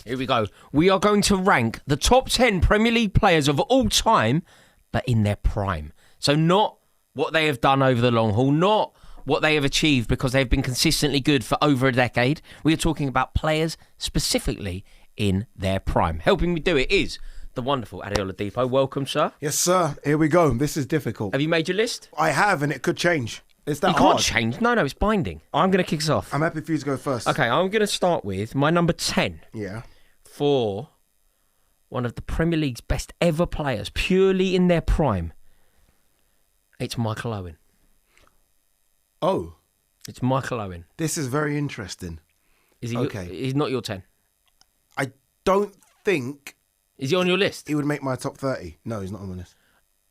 Here we go. We are going to rank the top 10 Premier League players of all time, but in their prime. So not what they have done over the long haul, not what they have achieved because they've been consistently good for over a decade. We are talking about players specifically in their prime. Helping me do it is the wonderful Ade Oladipo. Welcome, sir. Yes, sir. Here we go. This is difficult. Have you made your list? I have, and it could change. It's that You hard. can't change. No, it's binding. I'm going to kick us off. I'm happy for you to go first. Okay, I'm going to start with my number 10 Yeah. for one of the Premier League's best ever players, purely in their prime. It's Michael Owen. Oh, It's Michael Owen. this is very interesting. Is he? Okay. He's not your 10. I don't think Is he on your list? he would make my top 30. No, he's not on the list.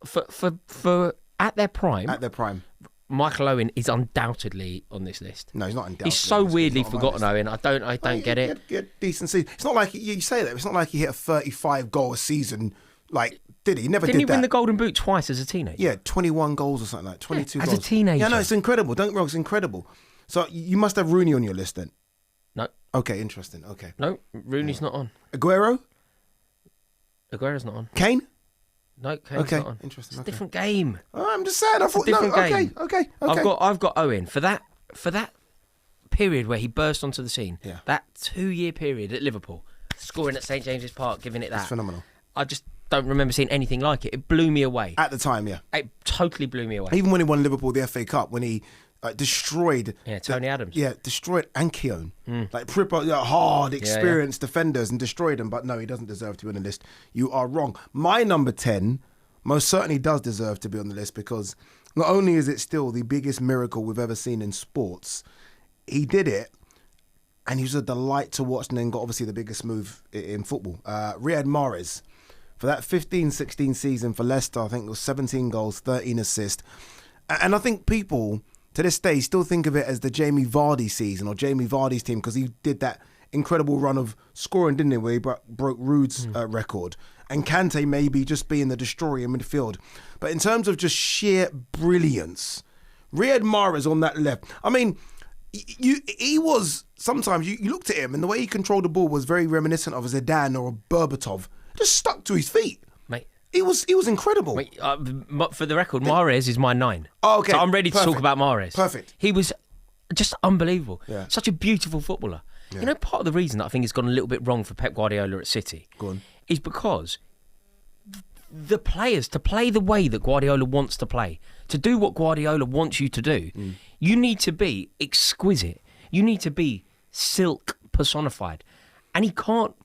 For at their prime, At their prime. Michael Owen is undoubtedly on this list. No, he's not undoubtedly. He's so on this list. weirdly He's not on my forgotten, list. Owen. I don't get it. He had decent season. It's not like you say that. It's not like he hit a 35 goal a season. Like, did he? He never Didn't he did that. win the Golden Boot twice as a teenager? Yeah, 21 goals or something like 22 as a goals. teenager. Yeah, no, it's incredible. Don't get me wrong, it's incredible. So you must have Rooney on your list then. No, Okay, interesting. Okay. no, Rooney's not on. Aguero? Aguero's not on. Kane? No, Kane's Okay, not on. interesting. It's a Okay. different game. Oh, I'm just saying. I thought different game. Okay. I've got Owen for that period where he burst onto the scene. Yeah. That 2-year period at Liverpool, scoring at St James's Park, giving it that. It's phenomenal. I just don't remember seeing anything like it. It blew me away. At the time, yeah. It totally blew me away. Even when he won Liverpool the FA Cup, when he destroyed. Yeah, Tony Adams. Yeah, destroyed Ankeown. Like proper hard, experienced defenders and destroyed them. But no, he doesn't deserve to be on the list. You are wrong. My number 10 most certainly does deserve to be on the list because not only is it still the biggest miracle we've ever seen in sports, he did it and he was a delight to watch and then got obviously the biggest move in football. Riyad Mahrez, for that 15-16 season for Leicester, I think it was 17 goals, 13 assists. And I think people to this day still think of it as the Jamie Vardy season or Jamie Vardy's team because he did that incredible run of scoring, didn't he, where he broke Ruud's record. And Kante maybe just being the destroyer in midfield. But in terms of just sheer brilliance, Riyad Mahrez on that left, I mean, he was, sometimes you looked at him and the way he controlled the ball was very reminiscent of a Zidane or a Berbatov. Just stuck to his feet. Mate. He was incredible. Wait, for the record, Mahrez is my 9. Oh, okay. So I'm ready to Perfect. talk about Mahrez. Perfect. He was just unbelievable. Yeah. Such a beautiful footballer. Yeah. You know, part of the reason that I think it's gone a little bit wrong for Pep Guardiola at City is because the players, to play the way that Guardiola wants to play, to do what Guardiola wants you to do, you need to be exquisite. You need to be silk personified. And he can't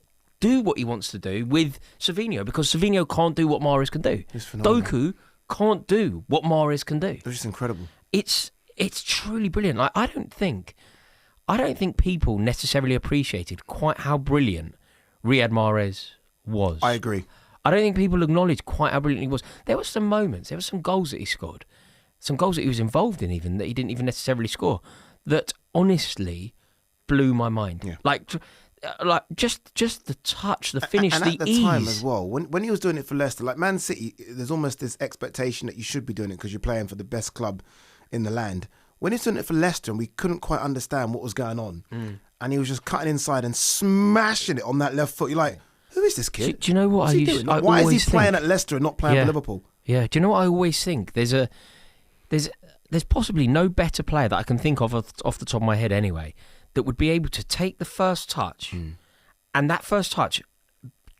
do what he wants to do with Savinho because Savinho can't do what Mahrez can do. He's phenomenal. Doku can't do what Mahrez can do. It was just incredible. It's truly brilliant. Like, I don't think people necessarily appreciated quite how brilliant Riyad Mahrez was. I agree. I don't think people acknowledged quite how brilliant he was. There were some moments, there were some goals that he scored, some goals that he was involved in even, that he didn't even necessarily score, that honestly blew my mind. Yeah. Like just the touch, the finish, and the at the ease. time as well, when he was doing it for Leicester, like Man City, there's almost this expectation that you should be doing it because you're playing for the best club in the land. When he was doing it for Leicester and we couldn't quite understand what was going on, and he was just cutting inside and smashing it on that left foot, you're like, who is this kid? Do you know what What's he doing? Like, why is he playing at Leicester and not playing for Liverpool? Yeah, do you know what I always think? There's possibly no better player that I can think of off the top of my head anyway, that would be able to take the first touch and that first touch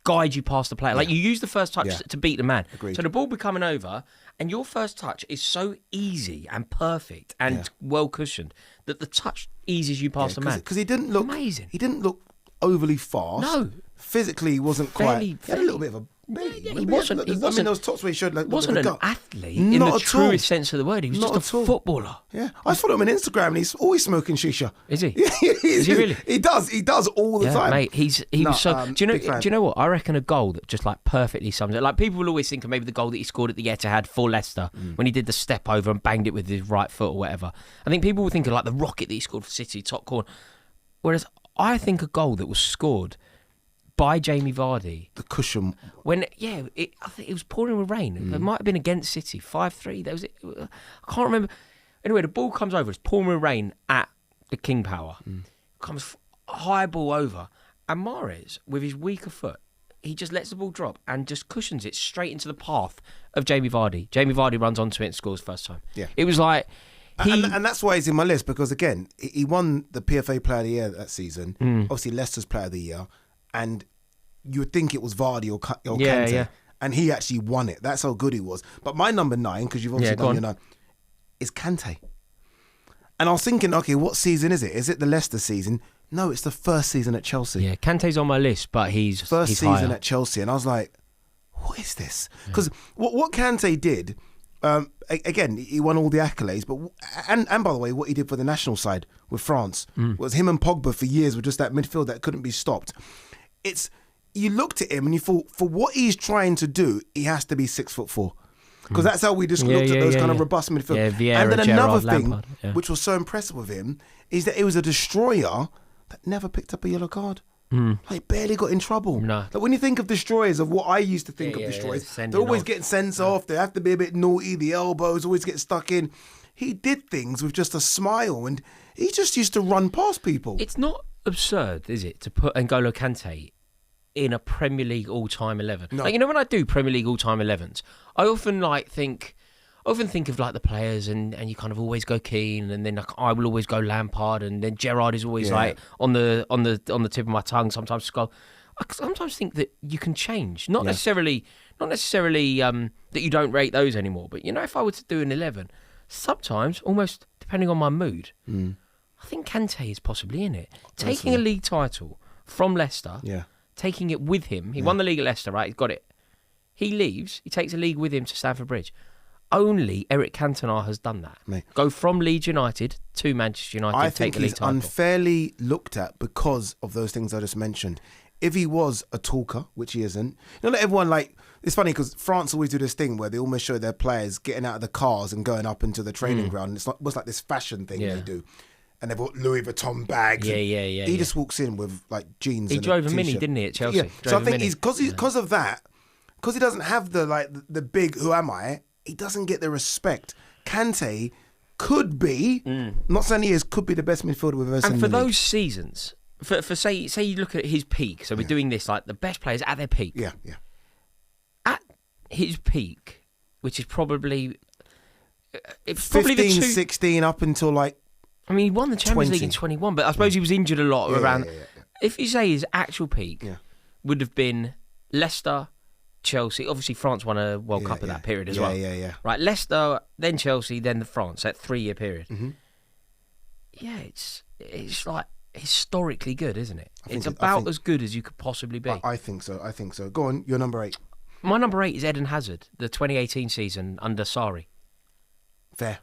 guide you past the player. Like, you use the first touch to beat the man. Agreed. So the ball be coming over and your first touch is so easy and perfect and well cushioned that the touch eases you past the man. Because he didn't look amazing. He didn't look overly fast. No. Physically, he wasn't quite. He had a little bit of a. He wasn't. I mean, there was tops where he showed like. Wasn't a an gut. athlete in the truest sense of the word. He was Not just a at all. footballer. Yeah, I follow him on Instagram and he's always smoking shisha. Is he? Is he really? He does all the time. Mate, he was so. Do you know what? I reckon a goal that just like perfectly sums it. Like, people will always think of maybe the goal that he scored at the Etihad for Leicester when he did the step over and banged it with his right foot or whatever. I think people will think of like the rocket that he scored for City, top corner. Whereas I think a goal that was scored by Jamie Vardy, The cushion. when I think it was pouring with rain. It might have been against City, 5-3. There was, I can't remember. Anyway, the ball comes over. It's pouring with rain at the King Power. Comes high ball over, And Mahrez, with his weaker foot, he just lets the ball drop and just cushions it straight into the path of Jamie Vardy. Jamie Vardy runs onto it and scores first time. Yeah. It was like... And that's why he's in my list, because, again, he won the PFA Player of the Year that season, obviously Leicester's Player of the Year, and you would think it was Vardy or Kante. Yeah. And he actually won it. That's how good he was. But my number 9, because you've obviously done your 9, is Kante. And I was thinking, okay, what season is it? Is it the Leicester season? No, it's the first season at Chelsea. Yeah, Kante's on my list, but he's season higher. at Chelsea. And I was like, what is this? Because what Kante did, again, he won all the accolades, but and by the way, what he did for the national side with France was him and Pogba for years were just that midfield that couldn't be stopped. You looked at him and you thought, for what he's trying to do, he has to be 6'4". Because that's how we just looked at those kind of robust midfield. Yeah, Vieira, and then Gerrard, another thing, Lampard, which was so impressive with him, is that he was a destroyer that never picked up a yellow card. Like, barely got in trouble. No. Like, when you think of destroyers, of what I used to think of destroyers, they're always getting sent off. They have to be a bit naughty. The elbows always get stuck in. He did things with just a smile, and he just used to run past people. It's not absurd, is it, to put N'Golo Kante in a Premier League all-time 11? No. Like, when I do Premier League all-time 11s, I often think of like the players, and you kind of always go Keane, and then like, I will always go Lampard, and then Gerrard is always like on the tip of my tongue. Sometimes I sometimes think that you can change, not necessarily that you don't rate those anymore. But if I were to do an 11, sometimes almost depending on my mood, I think Kante is possibly in it. Taking a league title from Leicester, taking it with him. He won the league at Leicester, right? He's got it. He leaves. He takes a league with him to Stamford Bridge. Only Eric Cantona has done that. Mate. Go from Leeds United to Manchester United. I take think the league he's title. unfairly looked at because of those things I just mentioned. If he was a talker, which he isn't, not everyone it's funny because France always do this thing where they almost show their players getting out of the cars and going up into the training ground. And it's like this fashion thing they do. And they've got Louis Vuitton bags. He just walks in with like jeans. He and drove a Mini, t-shirt. didn't he, at Chelsea? Yeah. So I think because of that, because he doesn't have the big who am I, he doesn't get the respect. Kante could be, not saying he is, could be the best midfielder we've ever seen. And for in the those league. seasons, for say you look at his peak, so we're doing this like the best players at their peak. Yeah. At his peak, which is probably 15, 16 up until like. I mean, he won the Champions 20. League in 21, but I suppose he was injured a lot around. Yeah. If you say his actual peak would have been Leicester, Chelsea. Obviously, France won a World Cup in that period as well. Yeah. Right, Leicester, then Chelsea, then the France, that 3-year period. Mm-hmm. Yeah, it's like historically good, isn't it? It's about as good as you could possibly be. I think so. Go on, your number 8. My number 8 is Eden Hazard, the 2018 season under Sarri. Fair.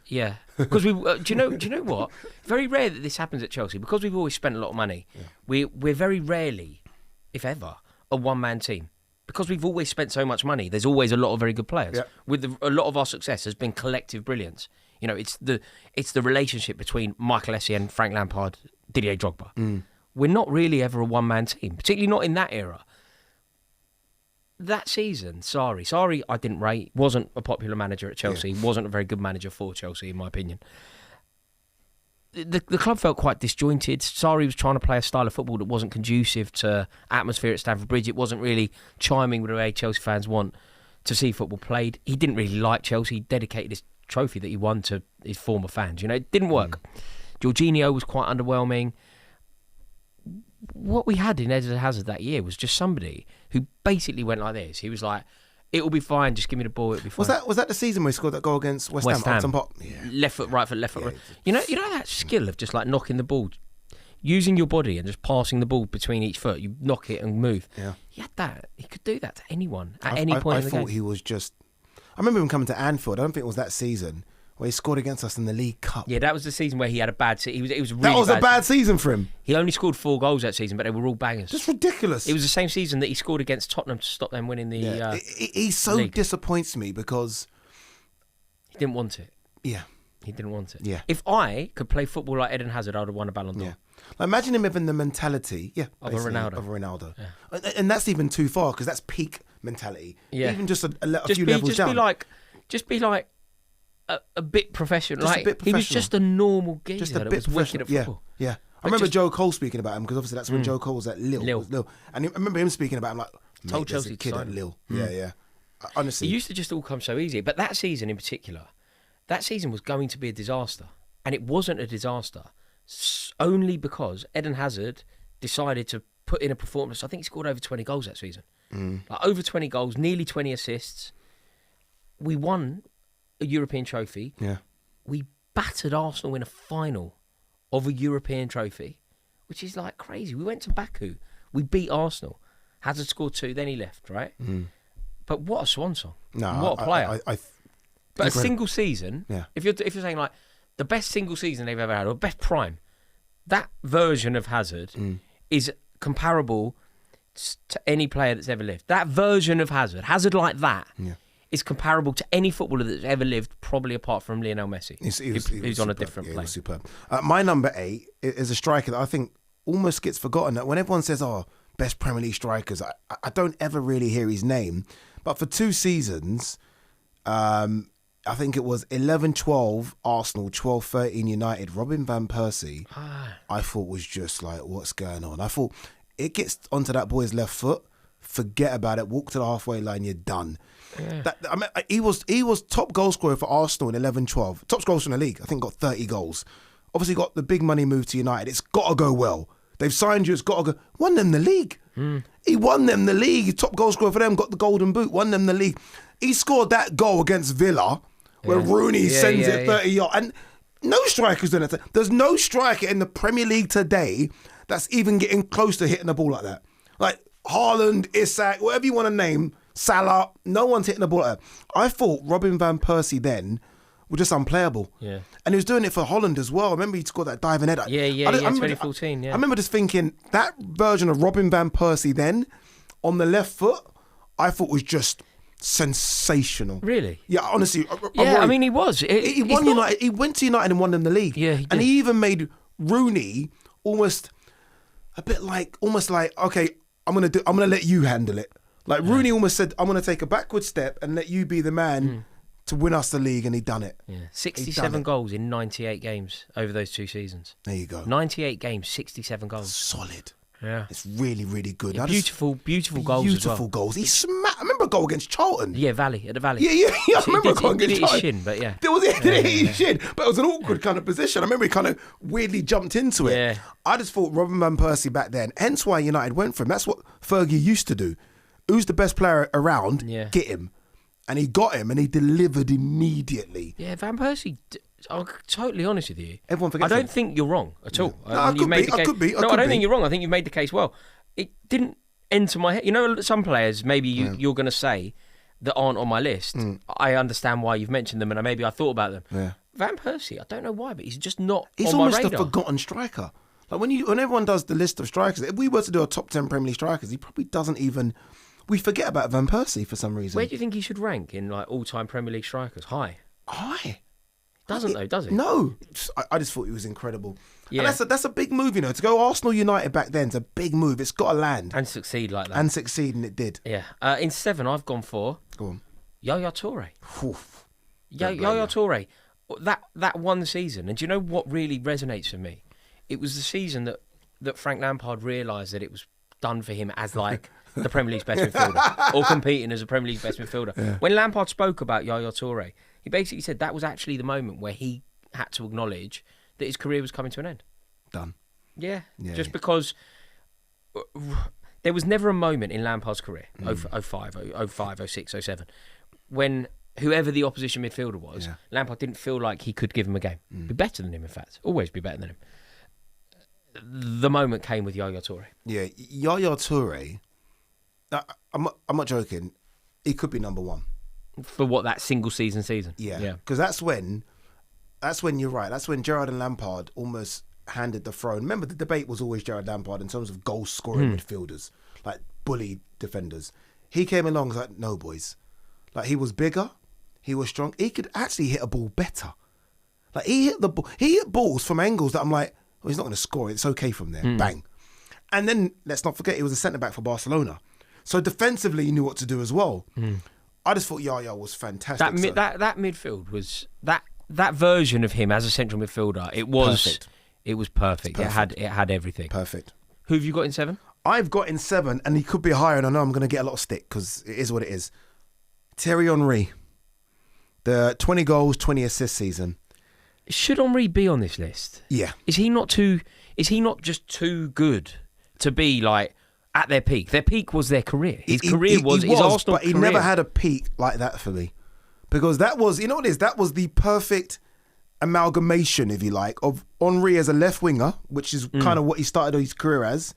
Yeah, because we. Do you know what? Very rare that this happens at Chelsea because we've always spent a lot of money. Yeah. We're very rarely, if ever, a one-man team because we've always spent so much money. There's always a lot of very good players. Yeah. A lot of our success has been collective brilliance. It's the relationship between Michael Essien and Frank Lampard, Didier Drogba. We're not really ever a one-man team, particularly not in that era. That season, Sarri, I didn't rate. Wasn't a popular manager at Chelsea. Wasn't a very good manager for Chelsea, in my opinion. The club felt quite disjointed. Sarri was trying to play a style of football that wasn't conducive to atmosphere at Stamford Bridge. It wasn't really chiming with the way Chelsea fans want to see football played. He didn't really like Chelsea. He dedicated his trophy that he won to his former fans. It didn't work. Jorginho was quite underwhelming. What we had in Eden Hazard that year was just somebody who basically went like this. He was like, "It'll be fine. Just give me the ball. It'll be fine." Was that the season where he scored that goal against West Ham? Left foot, right foot, left foot. Right. You know that skill of just like knocking the ball, using your body and just passing the ball between each foot. You knock it and move. Yeah, he had that. He could do that to anyone at any point in the game. I thought he was just. I remember him coming to Anfield. I don't think it was that season where he scored against us in the League Cup. Yeah, that was the season where he had a bad season. It was a bad season for him. He only scored 4 goals that season, but they were all bangers. That's ridiculous. It was the same season that he scored against Tottenham to stop them winning the he so league. Disappoints me because he didn't want it. Yeah. He didn't want it. Yeah. If I could play football like Eden Hazard, I would have won a Ballon d'Or. Yeah. Like, imagine him having the mentality of a Ronaldo. Yeah. And that's even too far because that's peak mentality. Yeah. Even just a few levels down. Just be like a bit professional. Just a bit professional. He was just a normal geezer that was wicked at football. Yeah. I remember Joe Cole speaking about him because obviously that's when Joe Cole was at Lille. And I remember him speaking about him like, told Chelsea a kid to at sign Lille. Yeah. Honestly. It used to just all come so easy. But that season in particular, that season was going to be a disaster. And it wasn't a disaster only because Eden Hazard decided to put in a performance. I think he scored over 20 goals that season. Like over 20 goals, nearly 20 assists. We won a European trophy. Yeah. We battered Arsenal in a final of a European trophy, which is like crazy. We went to Baku. We beat Arsenal. Hazard scored 2, then he left, right? But what a swan song. No, what a player. But a single season, yeah. if you're saying like the best single season they've ever had, or best prime, that version of Hazard is comparable to any player that's ever lived. That version of Hazard like that, is comparable to any footballer that's ever lived, probably apart from Lionel Messi, who's on a different plane. It was superb. My number 8 is a striker that I think almost gets forgotten. That when everyone says, "Oh, best Premier League strikers," I don't ever really hear his name. But for 2 seasons, I think it was 11-12 Arsenal, 12-13 United. Robin van Persie, I thought was just like, what's going on? I thought it gets onto that boy's left foot. Forget about it. Walk to the halfway line. You're done. Yeah. He was top goal scorer for Arsenal in 11-12. Top goals in the league. I think got 30 goals. Obviously got the big money move to United. It's got to go well. They've signed you. It's got to go. Won them the league. He won them the league. He's top goal scorer for them. Got the golden boot. Won them the league. He scored that goal against Villa where Rooney sends it 30 yards. And no strikers doing it. There's no striker in the Premier League today that's even getting close to hitting the ball like that. Like Haaland, Isak, whatever you want to name, Salah, no one's hitting the ball like that. I thought Robin van Persie then was just unplayable. Yeah. And he was doing it for Holland as well. I remember he scored that diving header. Yeah, 2014, I remember just thinking that version of Robin van Persie then on the left foot, I thought was just sensational. Really? Yeah, honestly. I mean, he was. He won United. He went to United and won them the league. Yeah, he did. And he even made Rooney almost like, okay, I'm gonna let you handle it. Like Rooney almost said, I'm gonna take a backward step and let you be the man to win us the league, and he done it. Yeah, 67 goals in 98 games over those 2 seasons. There you go. 98 games, 67 goals. Solid. Yeah, it's really, really good. Yeah, beautiful goals. Beautiful goals. He smacked. I remember a goal against Charlton. Yeah, Valley at the Valley. Yeah. I remember a goal against Charlton. His shin, but yeah. There was his shin, but it was an awkward kind of position. I remember he kind of weirdly jumped into it. Yeah. I just thought Robin van Persie back then. Hence why United went for him. That's what Fergie used to do. Who's the best player around? Yeah. Get him, and he got him, and he delivered immediately. Yeah, Van Persie. I'm totally honest with you. Everyone forgets. I don't think you're wrong at all. No, I could be. I don't think you're wrong. I think you've made the case well. It didn't enter my head. You know, some players maybe you're going to say that aren't on my list. I understand why you've mentioned them, and maybe I thought about them. Yeah. Van Persie, I don't know why, but he's just not on my radar. He's almost a forgotten striker. Like when everyone does the list of strikers, if we were to do a top 10 Premier League strikers, he probably doesn't even. We forget about Van Persie for some reason. Where do you think he should rank in like all-time Premier League strikers? High. Doesn't though, does he? No, I just thought he was incredible. Yeah, and that's a big move, you know. To go Arsenal United back then is a big move. It's got to land and succeed like that. And it did. Yeah. In 7, I've gone for. Go on. Yaya Toure. Yaya Toure. That one season, and do you know what really resonates with me? It was the season that Frank Lampard realised that it was done for him as like the Premier League's best midfielder or competing as a Premier League's best midfielder. Yeah. When Lampard spoke about Yaya Toure, he basically said that was actually the moment where he had to acknowledge that his career was coming to an end. Done. Yeah. Because there was never a moment in Lampard's career, 05, 06, 07, when whoever the opposition midfielder was, Lampard didn't feel like he could give him a game. Be better than him, in fact. Always be better than him. The moment came with Yaya Toure. Yeah, Yaya Toure, I'm not joking, he could be number 1. For what, that single season? Yeah. Because that's when you're right. That's when Gerrard and Lampard almost handed the throne. Remember, the debate was always Gerrard Lampard in terms of goal scoring midfielders, like bully defenders. He came along and was like, no, boys. Like, he was bigger, he was strong. He could actually hit a ball better. Like, he hit balls from angles that I'm like, well, he's not going to score it. It's okay from there. Bang. And then, let's not forget, he was a centre-back for Barcelona. So defensively, he knew what to do as well. I just thought Yaya was fantastic. That midfield was that version of him as a central midfielder. It was perfect. It was perfect. It had everything. Perfect. Who have you got in 7? I've got in 7, and he could be higher, and I know I'm going to get a lot of stick because it is what it is. Thierry Henry. The 20 goals, 20 assists season. Should Henry be on this list? Yeah. Is he not just too good to be like at their peak? Their peak was their career. His career was his Arsenal but he career. never had a peak like that for me. Because that was, you know what it is? That was the perfect amalgamation, if you like, of Henry as a left winger, which is kind of what he started his career as,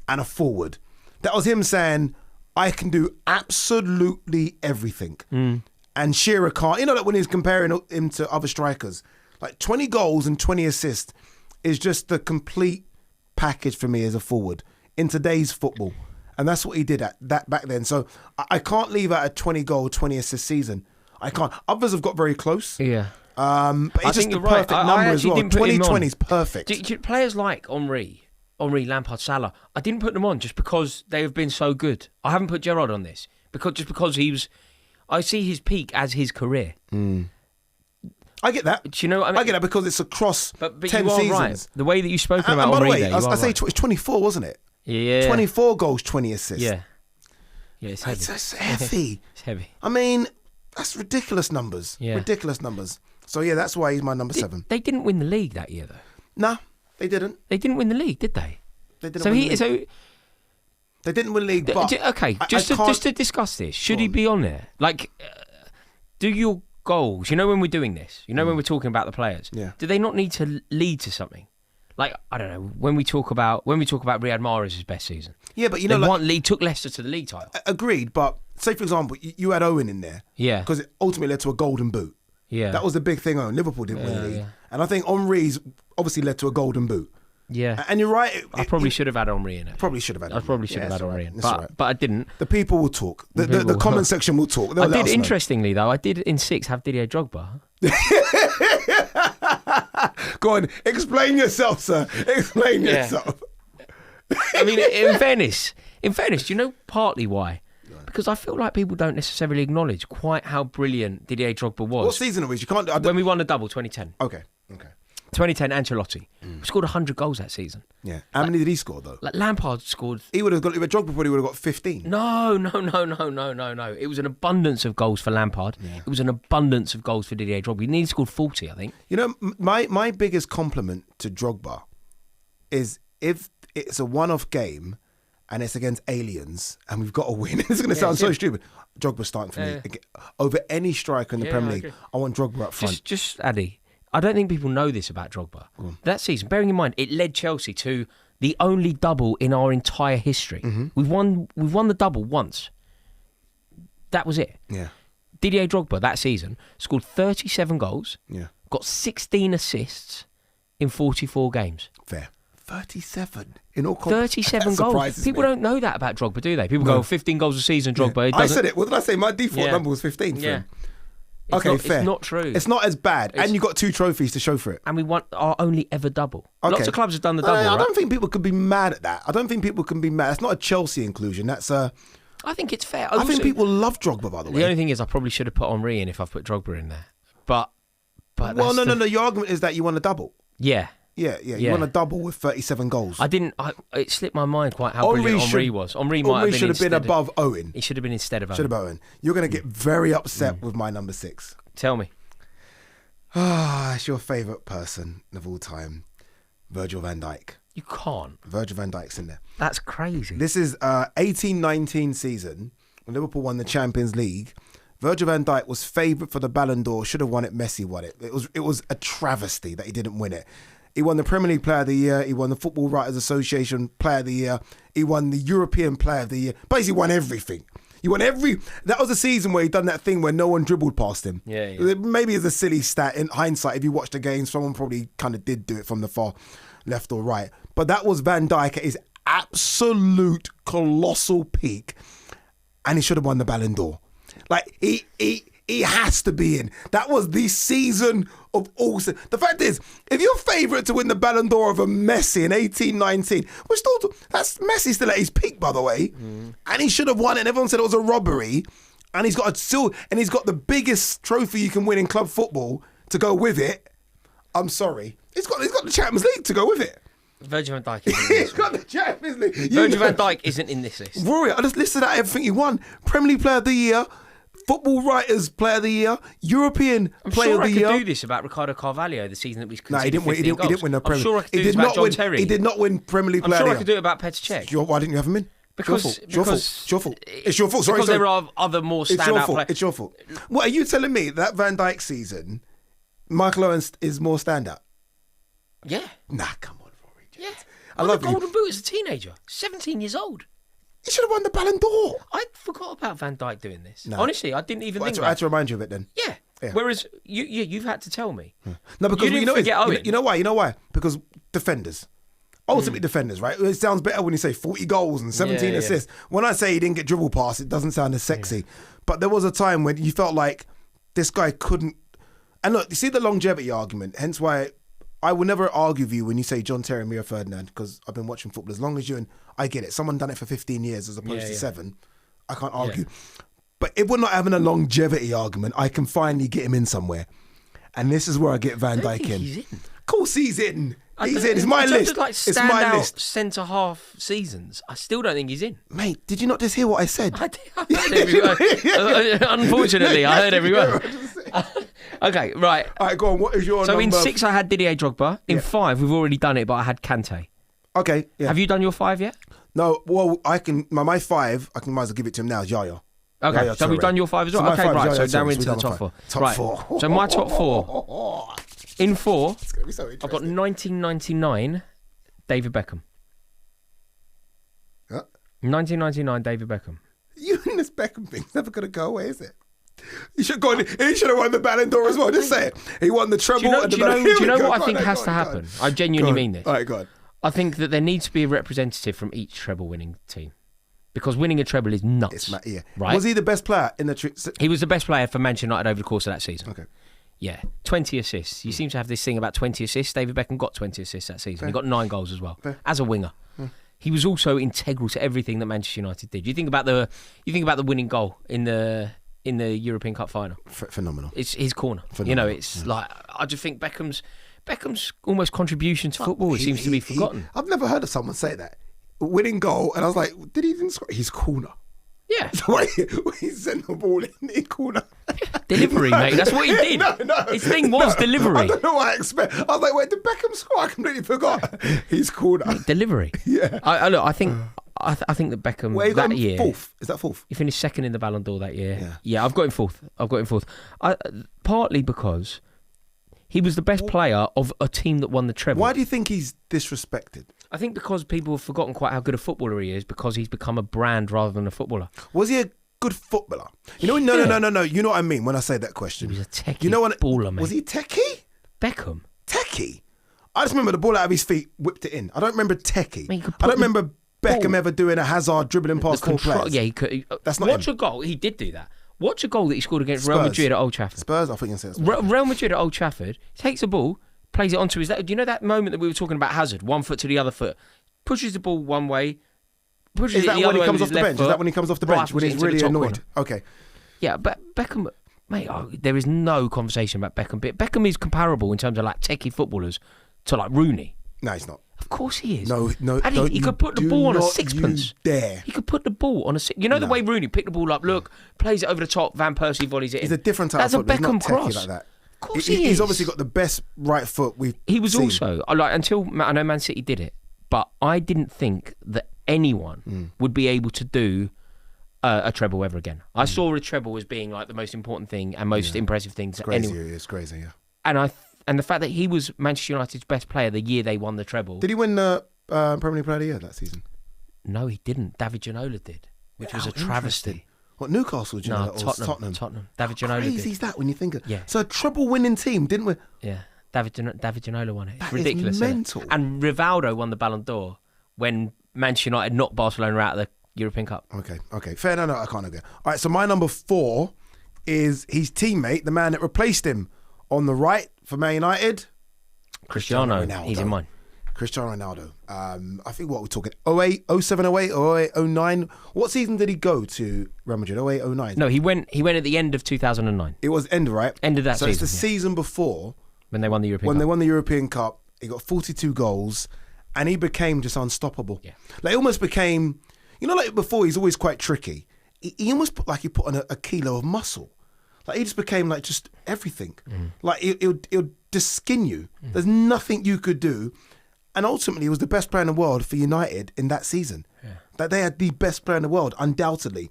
and a forward. That was him saying, I can do absolutely everything. And Shearer can't. You know that when he's comparing him to other strikers, like 20 goals and 20 assists is just the complete package for me as a forward in today's football. And that's what he did at that back then. So I can't leave out a 20 goal, 20 assist season. I can't. Others have got very close. Yeah. But it's just the perfect number as well. 2020 is perfect. Players like Henry, Lampard, Salah, I didn't put them on just because they have been so good. I haven't put Gerrard on this because he was. I see his peak as his career. I get that. Do you know what I mean? I get that because it's across but 10 you are seasons. Right. The way that you've spoken about and by Henry the way, there, I say it's 24, wasn't it? Yeah. 24 goals, 20 assists. Yeah. Yeah, it's heavy. It's heavy. It's heavy. I mean, that's ridiculous numbers. Yeah. Ridiculous numbers. So, yeah, that's why he's my number 7. They didn't win the league that year, though. Nah, they didn't. They didn't win the league, did they? They didn't win the league. They didn't win the league, but... Okay, just to discuss this, should he be on there? Like, do your goals, you know when we're doing this, you know when we're talking about the players, do they not need to lead to something? Like, I don't know, when we talk about Riyad Mahrez's best season. Yeah, but you know... He took Leicester to the league title. Agreed, but say, for example, you had Owen in there. Yeah. Because it ultimately led to a golden boot. Yeah. That was the big thing, Owen. Liverpool didn't win the league. Yeah. And I think Henry's obviously led to a golden boot. Yeah. And you're right. I probably should have had Henry in it. Probably should have had Henry. I probably should have had Henry in. But I didn't. The people will talk. The comment section will talk. I did, interestingly, though, I did in 6 have Didier Drogba. Go on, explain yourself, sir. Explain yourself. I mean, in fairness, do you know partly why? Because I feel like people don't necessarily acknowledge quite how brilliant Didier Drogba was. What season was? You can't. When we won the double, 2010. Okay. 2010, Ancelotti. We scored 100 goals that season. Yeah. How many did he score, though? Like Lampard scored... He would have got... Drogba probably would have got 15. No. It was an abundance of goals for Lampard. Yeah. It was an abundance of goals for Didier Drogba. He nearly scored 40, I think. You know, my biggest compliment to Drogba is if it's a one-off game and it's against aliens and we've got to win. It's going to sound so stupid. Drogba's starting for me. Over any striker in the Premier League, I want Drogba up front. Just Ade, I don't think people know this about Drogba. That season, bearing in mind, it led Chelsea to the only double in our entire history. Mm-hmm. We've won the double once. That was it. Yeah. Didier Drogba that season scored 37 goals. Yeah. Got 16 assists in 44 games. Fair. 37 in all 37 goals. People don't know that about Drogba, do they? People go 15 goals a season, Drogba. Yeah. I said it. What did I say? My default number was 15 for him. Fair. It's not true. It's not as bad. And you got 2 trophies to show for it. And we won our only ever double. Okay. Lots of clubs have done the double, I don't think people could be mad at that. I don't think people can be mad. That's not a Chelsea inclusion. That's a... I think it's fair. I think people love Drogba, by the way. The only thing is I probably should have put Henry in if I've put Drogba in there. But well, no. Your argument is that you won a double. Yeah. Yeah. You won a double with 37 goals. It slipped my mind quite how brilliant Henry was. Henry should have been above Owen. He should have been instead of Owen. Should have been Owen. You're going to get very upset with my number 6. Tell me. It's your favourite person of all time, Virgil van Dijk. You can't. Virgil van Dijk's in there. That's crazy. This is 18-19 season when Liverpool won the Champions League. Virgil van Dijk was favourite for the Ballon d'Or. Should have won it. Messi won it. It was a travesty that he didn't win it. He won the Premier League Player of the Year. He won the Football Writers Association Player of the Year. He won the European Player of the Year. Basically won everything. That was a season where he done that thing where no one dribbled past him. Yeah. Maybe it's a silly stat in hindsight. If you watch the game, someone probably kind of did do it from the far left or right. But that was Van Dijk at his absolute colossal peak, and he should have won the Ballon d'Or. Like he has to be in. That was the season of all. The fact is, if you're favourite to win the Ballon d'Or over Messi in 18-19, that's Messi still at his peak, by the way, and he should have won it. And everyone said it was a robbery, and he's got the biggest trophy you can win in club football to go with it. I'm sorry, He's got the Champions League to go with it. Virgil van Dijk isn't in He's this got the Champions League. Virgil van Dijk isn't in this list. Rory, I just listed out everything he won. Premier League Player of the Year, Football Writers Player of the Year, European Player of the Year. I'm sure I could do this about Ricardo Carvalho the season that we conceded. No, he didn't win the Premier League. I'm sure I could do this about John Terry. He did not win Premier League Player of the Year. I'm sure I could do it about Petr Cech. Why didn't you have him in? Because it's your fault. It's your fault. Sorry, because there are other more standout players. It's your fault. What are you telling me that Van Dijk season, Michael Owen is more standout? Yeah. Nah, come on, Rory. Yeah. I love the Golden Boot as a teenager, 17 years old. He should have won the Ballon d'Or. I forgot about Van Dijk doing this. No. Honestly, I didn't even think about it. I had to remind you of it then. Yeah. Whereas you've had to tell me. No, because you didn't forget Owen. You know why? You know why? Because defenders. Ultimate defenders, right? It sounds better when you say 40 goals and 17 assists. When I say he didn't get dribble pass, it doesn't sound as sexy. Yeah. But there was a time when you felt like this guy couldn't. And look, you see the longevity argument, hence why I will never argue with you when you say John Terry and Rio Ferdinand, because I've been watching football as long as you, and I get it. Someone done it for 15 years as opposed to 7. I can't argue. Yeah. But if we're not having a longevity argument, I can finally get him in somewhere. And this is where I get Van Dijk in. He's in. Of course he's in. He's in. It's my list. It's my list. Centre half seasons. I still don't think he's in. Mate, did you not just hear what I said? I heard every word. Unfortunately, I heard every word. Okay, right. All right, go on. What is your number? So in 6, I had Didier Drogba. In 5, we've already done it, but I had Kante. Okay. Yeah. Have you done your 5 yet? No. Well, I can. My 5. I can might as well give it to him now. Yaya. Okay, Yaya so we've done your 5 as well. So okay, right. Yaya, So now we're into the top 4. Top 4. So my top 4. In 4, it's gonna be so I've got 1999 David Beckham. Huh? 1999 David Beckham. You and this Beckham thing's never gonna go away, is it? He should have won the Ballon d'Or as well. Just say it. He won the treble. Do you know what I think has to happen? I genuinely mean this. All right, go on. I think that there needs to be a representative from each treble-winning team. Because winning a treble is nuts. Right? Was he the best player in the... He was the best player for Manchester United over the course of that season. Okay. Yeah, 20 assists. You seem to have this thing about 20 assists. David Beckham got 20 assists that season. He got 9 goals as well, as a winger. He was also integral to everything that Manchester United did. You think about the winning goal in the European Cup final. Phenomenal. It's his corner. Phenomenal. You know, it's like, I just think Beckham's almost contribution to football seems to be forgotten. I've never heard of someone say that. Winning goal, and I was like, did he even score? His corner. Yeah. So he sent the ball in corner. Delivery, mate. That's what he did. No. His thing was delivery. I don't know what I expect. I was like, wait, did Beckham score? I completely forgot. His corner. Delivery. Yeah. I think that Beckham that year. 4th. Is that 4th? He finished 2nd in the Ballon d'Or that year. Yeah. I've got him 4th. Partly because he was the best player of a team that won the treble. Why do you think he's disrespected? I think because people have forgotten quite how good a footballer he is, because he's become a brand rather than a footballer. Was he a good footballer? You know, no. You know what I mean when I say that question. He was a techie baller, mate. Was he techie? Beckham. Techie? I just remember the ball out of his feet, whipped it in. I don't remember techie. I don't remember Beckham ever doing a Hazard dribbling past 4 players. Yeah, he could. That's not Watch a goal. He did do that. Watch a goal that he scored against Real Madrid at Old Trafford. Spurs, I think you said Spurs. Real Madrid at Old Trafford, takes the ball, plays it onto his... Do you know that moment that we were talking about Hazard? 1 foot to the other foot. Pushes the ball one way, pushes it the other way with his left foot. Is that when he comes off the bench? When he's really annoyed? Okay. Yeah, but Beckham... Mate, there is no conversation about Beckham. Beckham is comparable in terms of like techie footballers to like Rooney. No, he's not. Of course he is. No. And he could put the ball on a sixpence. Dare. He could put the ball on a sixpence. You know the way Rooney picked the ball up, look, plays it over the top, Van Persie volleys it in. He's a different type of footballer. That's a Beckham cross. Like that. Of course he is. He's obviously got the best right foot we've seen. He was also, like, until I know Man City did it, but I didn't think that anyone would be able to do a treble ever again. I saw a treble as being like the most important thing and most impressive thing to anyone. It's crazy, yeah. And the fact that he was Manchester United's best player the year they won the treble. Did he win the Premier League Player of the Year that season? No, he didn't. David Ginola did, which was a travesty. What, Newcastle? No, Tottenham. David Ginola did. How crazy is that when you think of it? Yeah. So a treble-winning team, didn't we? Yeah. David Ginola won it. It's that ridiculous. Is mental. And Rivaldo won the Ballon d'Or when Manchester United knocked Barcelona out of the European Cup. Okay. Fair. No, I can't agree. All right, so my number 4 is his teammate, the man that replaced him on the right for Man United. Cristiano Ronaldo. He's in mine. Cristiano Ronaldo. I think what we're talking 08, 07, 08, 08, 09. What season did he go to Real Madrid? 08, 09? No, he went at the end of 2009. It was end, right? End of that season. So it's the season before when they won the European Cup. When they won the European Cup, He got 42 goals, and he became just unstoppable. Yeah. Like, he almost became, like before, he's always quite tricky. He almost put like he put on a kilo of muscle. Like, he just became like just everything. Like, he'll just skin you. There's nothing you could do. And ultimately, he was the best player in the world for United in that season. Yeah. That they had the best player in the world, undoubtedly.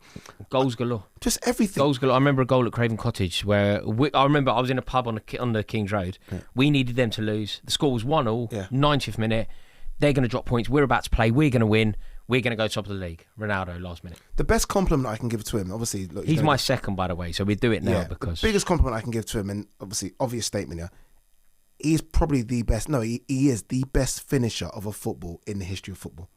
Goals galore. Just everything. Goals galore. I remember a goal at Craven Cottage where I remember I was in a pub on the King's Road. Yeah. We needed them to lose. The score was 1-1, 90th minute. They're going to drop points. We're about to play. We're going to win. We're going to go top of the league. Ronaldo, last minute. The best compliment I can give to him, obviously... Look, he's my second, by the way, so we do it now because... The biggest compliment I can give to him, and obviously, obvious statement here, he's probably the best... No, he is the best finisher of a football in the history of football.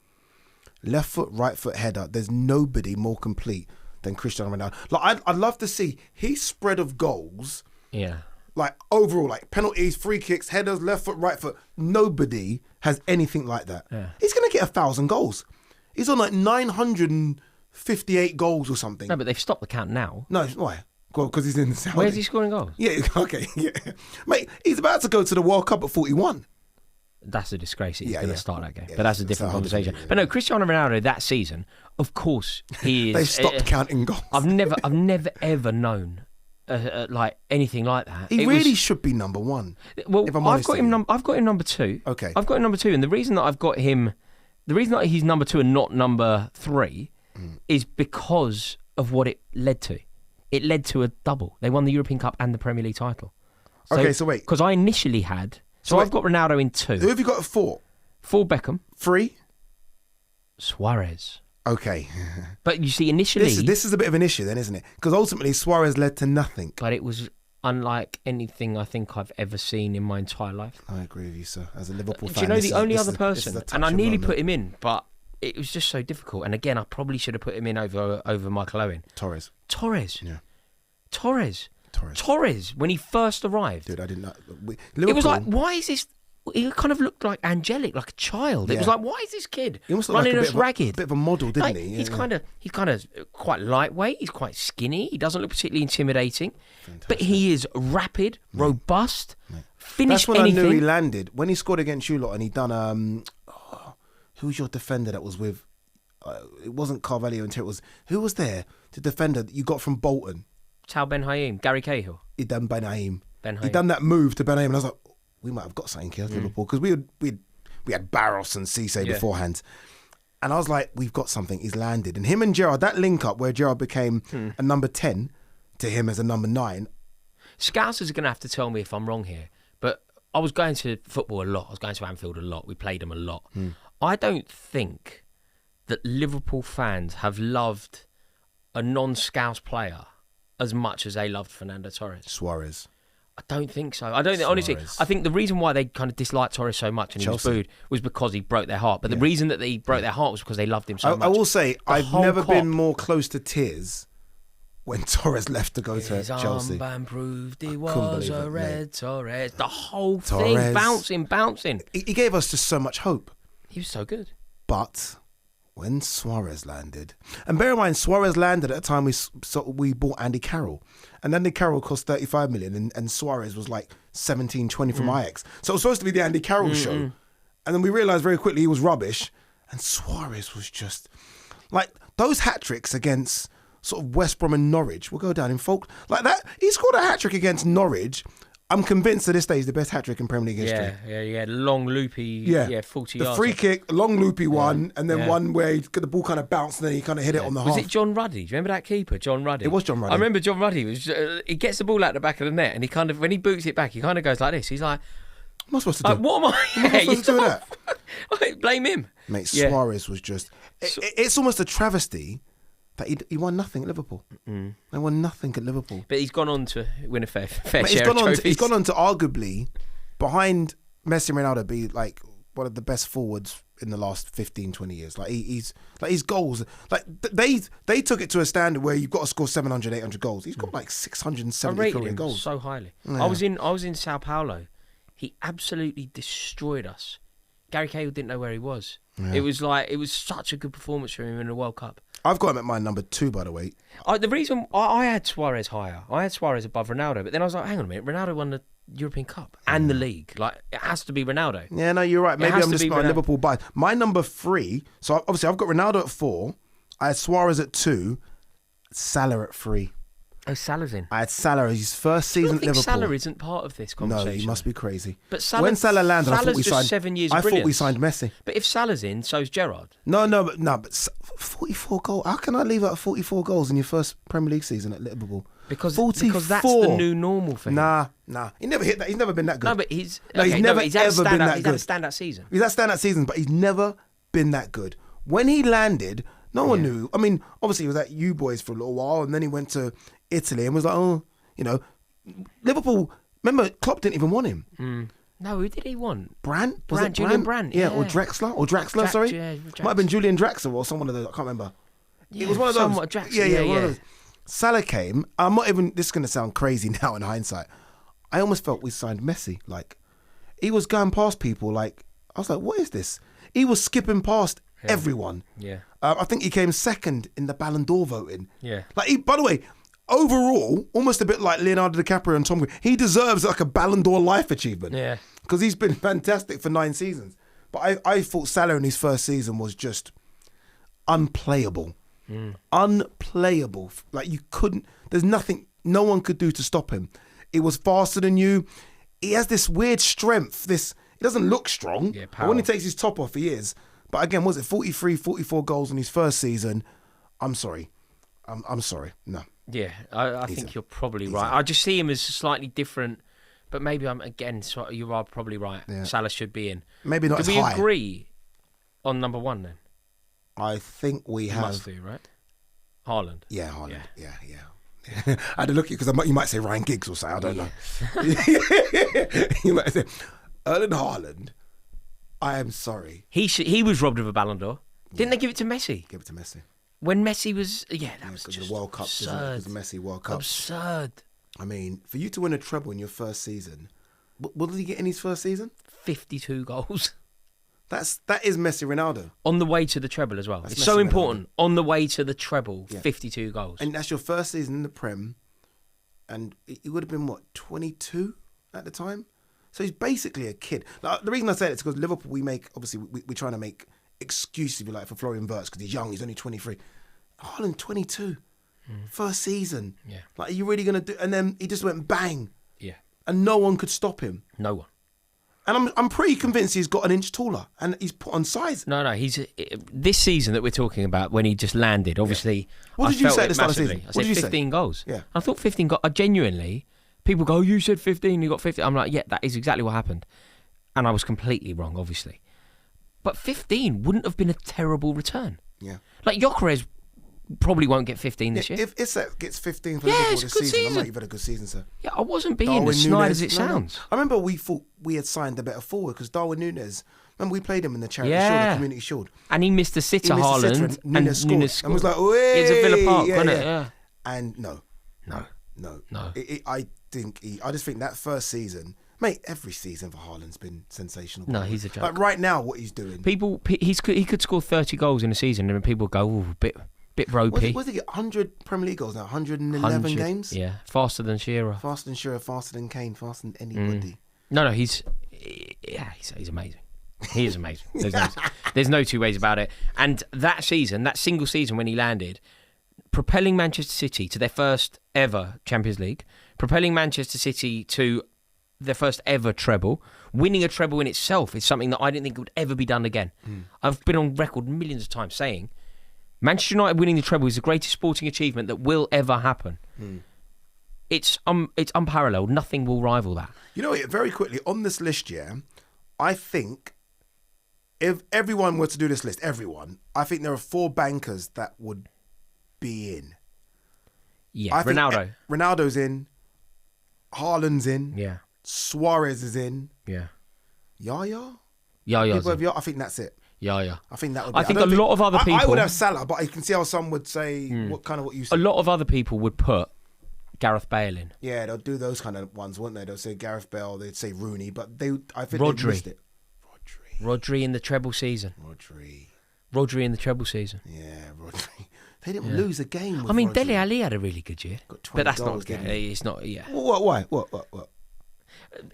Left foot, right foot header. There's nobody more complete than Cristiano Ronaldo. Like, I'd love to see his spread of goals... Yeah. Like, overall, like, penalties, free kicks, headers, left foot, right foot. Nobody has anything like that. Yeah. He's going to get 1,000 goals. He's on like 958 goals or something. No, but they've stopped the count now. No, why? Well, because he's in the Saudi. Where's he scoring goals? Yeah, okay, yeah. Mate, he's about to go to the World Cup at 41. That's a disgrace. He's going to start that game. Yeah, but that's a different conversation. But no, Cristiano Ronaldo that season, of course, he is... They've stopped counting goals. I've never ever known like anything like that. He really should be number one. Well, I've got him number two. Okay. I've got him number two, and the reason that I've got him... The reason that he's number two and not number three is because of what it led to. It led to a double. They won the European Cup and the Premier League title. So wait. Because I initially had... So I've got Ronaldo in 2. Who have you got at 4? 4 Beckham. 3? Suarez. Okay. But you see, initially... This is a bit of an issue then, isn't it? Because ultimately Suarez led to nothing. But it was... unlike anything I think I've ever seen in my entire life. I agree with you, sir. As a Liverpool fan, do you know the only other person, and I nearly put him in, but it was just so difficult. And again, I probably should have put him in over Michael Owen. Torres. Yeah. Torres. When he first arrived. Dude, I didn't know. It was like, why is this... He kind of looked like angelic, like a child. It was like, why is this kid running us ragged? A bit of a model, didn't he? He's kind of quite lightweight. He's quite skinny. He doesn't look particularly intimidating. Fantastic. But he is rapid, robust, finish anything. That's when I knew he landed. When he scored against you lot and he done... who was your defender that was with... it wasn't Carvalho until it was... Who was there? The defender that you got from Bolton. Tal Ben Haim, Gary Cahill. He done Ben Haim. He done that move to Ben Haim and I was like... We might have got something here at Liverpool because we had Barros and Cisse beforehand, and I was like, we've got something. He's landed, and him and Gerrard, that link up where Gerrard became a number 10 to him as a number 9. Scousers are going to have to tell me if I'm wrong here, but I was going to football a lot. I was going to Anfield a lot. We played them a lot. I don't think that Liverpool fans have loved a non-Scouse player as much as they loved Fernando Torres. Suarez. I don't think so. I don't think, honestly. I think the reason why they kind of disliked Torres so much and Chelsea. He was booed was because he broke their heart. But the reason that they broke their heart was because they loved him so much. I will say, I've never been more close to tears when Torres left to go to Chelsea. His armband proved he was a red Torres. The whole thing, bouncing. He gave us just so much hope. He was so good. But when Suarez landed, and bear in mind, Suarez landed at a time we bought Andy Carroll. And Andy Carroll cost 35 million and Suarez was like 17, 20 from Ajax. So it was supposed to be the Andy Carroll show. And then we realised very quickly he was rubbish. And Suarez was just... Like, those hat-tricks against sort of West Brom and Norwich will go down in folk... Like that, he scored a hat-trick against Norwich. I'm convinced to this day he's the best hat-trick in Premier League history. Yeah. Long, loopy, 40 yards. The free kick, long, loopy one, and then one where the ball kind of bounced and then he kind of hit it on the half. Was it John Ruddy? Do you remember that keeper, John Ruddy? It was John Ruddy. I remember John Ruddy. He gets the ball out the back of the net and he kind of, when he boots it back, he kind of goes like this. He's like... What am I supposed to do? What am I? What am I supposed to do with that? Blame him. Mate, Suarez was just... It's almost a travesty that he won nothing at Liverpool. They won nothing at Liverpool. But he's gone on to win a fair share of trophies. He's gone on to arguably, behind Messi and Ronaldo, be like one of the best forwards in the last 15, 20 years. Like he's like his goals, like they took it to a standard where you've got to score 700, 800 goals. He's got like 670 I rated him goals. So highly. Yeah. I was in Sao Paulo. He absolutely destroyed us. Gary Cahill didn't know where he was. Yeah. It was such a good performance from him in the World Cup. I've got him at my number 2, by the way. The reason I had Suarez higher, I had Suarez above Ronaldo, but then I was like, hang on a minute, Ronaldo won the European Cup and the league. Like, it has to be Ronaldo. Yeah, no, you're right. Maybe I'm just my Liverpool bias. My number 3, so obviously I've got Ronaldo at 4, I had Suarez at 2, Salah at 3. Oh, Salah's in. I had Salah his first season at Liverpool. Salah isn't part of this conversation. No, you must be crazy. But Salah, when Salah landed, I thought we signed 7 years. I thought we signed Messi. But if Salah's in, so's Gerrard. But 44 goals. How can I leave out 44 goals in your first Premier League season at Liverpool? Because that's the new normal for him. Nah. He never hit that. He's never been that good. No, but he's ever been that good. He's had a standout season. He's had standout seasons, but he's never been that good. When he landed, no one knew. I mean, obviously he was at U Boys for a little while, and then he went to Italy and was like, Liverpool. Remember, Klopp didn't even want him. No, who did he want? Brandt? Julian Brandt. Yeah, or Draxler. Sorry, might have been Julian Draxler or someone of those. I can't remember. Yeah, it was one of those. Draxler, One of those. Salah came. I'm not even. This is going to sound crazy now in hindsight. I almost felt we signed Messi. Like, he was going past people. Like, I was like, what is this? He was skipping past everyone. Yeah. I think he came second in the Ballon d'Or voting. Yeah. Like, by the way, overall, almost a bit like Leonardo DiCaprio and Tom Cruise, he deserves like a Ballon d'Or life achievement. Yeah. Because he's been fantastic for 9 seasons. But I thought Salah in his first season was just unplayable. Unplayable. Like, you couldn't, there's nothing, no one could do to stop him. It was faster than you. He has this weird strength. He doesn't look strong. Yeah, but when he takes his top off, he is. But again, was it 43, 44 goals in his first season? I'm sorry. I'm sorry. No. Yeah, I think you're probably right. I just see him as slightly different, but maybe you are probably right. Yeah. Salah should be in. Maybe not as high. Do we agree on number 1 then? I think we have. Must do, right? Haaland. Yeah, Haaland. Yeah. I had to look at because you might say Ryan Giggs or something. I don't know. You might say Erling Haaland. I am sorry. He was robbed of a Ballon d'Or. Didn't they give it to Messi? Give it to Messi. When Messi was, that was just the World Cup, absurd. The Messi World Cup. Absurd. I mean, for you to win a treble in your first season, what did he get in his first season? 52 goals. That is Messi Ronaldo. On the way to the treble as well. It's Messi so important. Ronaldo. On the way to the treble, 52 goals. And that's your first season in the Prem, and he would have been, 22 at the time? So he's basically a kid. Like, the reason I say it is because Liverpool, we're trying to make excuses, if you like, for Florian Wirtz because he's young, he's only 23. Haaland, 22. First season. Yeah. Like, are you really going to do... And then he just went bang. Yeah. And no one could stop him. No one. And I'm pretty convinced he's got an inch taller and he's put on size. No, he's... This season that we're talking about, when he just landed, obviously... What did you say at the start of the season? I said 15 goals. Yeah. I thought 15 goals... Genuinely, people go, you said 15, you got 15. I'm like, yeah, that is exactly what happened. And I was completely wrong, obviously. But 15 wouldn't have been a terrible return. Yeah. Like, Gyökeres probably won't get 15 this year. If Isak gets 15 for Liverpool this season, I'm like, you've had a good season, sir. Yeah, I wasn't being as snide as it sounds. I remember we thought we had signed a better forward because Darwin Núñez, remember we played him in the Charity Shield, the Community Shield. And he missed a sitter, Haaland, and Núñez scored. And was like, it's a Villa Park, wasn't it? Yeah. And no. I just think that first season... Mate, every season for Haaland's been sensational. No, he's a joke. Like right now, what he's doing. He could score 30 goals in a season, and people go, "Oh, bit ropey." What did he get? 100 Premier League goals now, 111 games. Yeah, faster than Shearer. Faster than Kane, faster than anybody. No, he's amazing. He is amazing. There's no two ways about it. And that single season when he landed, propelling Manchester City to their first ever Champions League, propelling Manchester City to their first ever treble. Winning a treble in itself is something that I didn't think would ever be done again. I've been on record millions of times saying Manchester United winning the treble is the greatest sporting achievement that will ever happen. It's unparalleled. Nothing will rival that. You know, very quickly, on this list, I think if everyone were to do this list, I think there are 4 bankers that would be in. Yeah, Ronaldo. Ronaldo's in. Haaland's in. Yeah. Suarez is in. Yeah. Yaya? Yaya's in. I think that's it. Yaya. I think that would be I think a lot of other people... I would have Salah, but I can see how some would say what you said. A lot of other people would put Gareth Bale in. Yeah, they'll do those kind of ones, wouldn't they? They'll say Gareth Bale, they'd say Rooney, but I think they've missed it. Rodri in the treble season. Rodri in the treble season. Yeah, Rodri. They didn't lose a game. With I mean, Roger. Dele Alli had a really good year. Got 20 But that's goals, not. didn't he? It's not. Yeah. Why? What?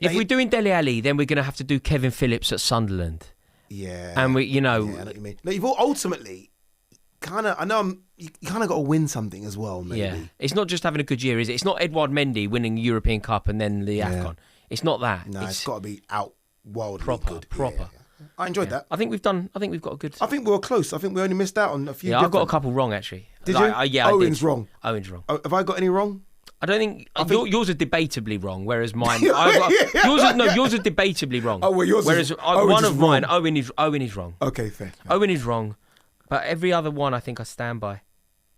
If we're doing Dele Alli, then we're going to have to do Kevin Phillips at Sunderland. Yeah. And we, Yeah, I know what you mean. No, you've ultimately kind of. I know you kind of got to win something as well. Maybe. Yeah. It's not just having a good year, is it? It's not Edouard Mendy winning the European Cup and then the AFCON. It's not that. No, it's got to be out wildly proper. good. Proper. Yeah. I enjoyed that. I think we've got a good. I think we were close. I think we only missed out on a few. Yeah, I've got a couple wrong actually. Did you? Yeah, Owen's I did. wrong. Owen's wrong. Oh, have I got any wrong? I don't think, yours are debatably wrong, whereas mine. Yeah. Yours are debatably wrong. Oh, well, yours whereas is, Owen's one is of wrong. mine, Owen is wrong. Okay, fair. Owen is wrong, but every other one I think I stand by.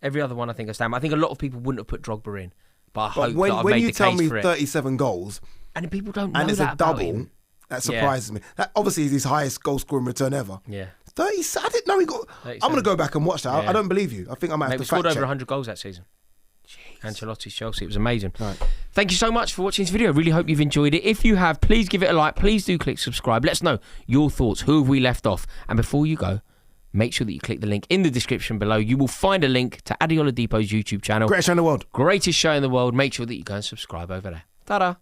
I think a lot of people wouldn't have put Drogba in, but I hope that I've when made you the tell case me for it. 37 goals And people don't know and it's that a about double, him. that surprises me. That obviously is his highest goal scoring return ever. Yeah. 30. I didn't know he got. 37. I'm going to go back and watch that. Yeah. I don't believe you. I think I might have Mate, to we scored fact over check. 100 goals that season. Ancelotti's Chelsea. It was amazing. Right. Thank you so much for watching this video. I really hope you've enjoyed it. If you have, please give it a like. Please do click subscribe. Let us know your thoughts. Who have we left off? And before you go, make sure that you click the link in the description below. You will find a link to Ade Oladipo's YouTube channel. Greatest show in the world. Greatest show in the world. Make sure that you go and subscribe over there. Ta-da.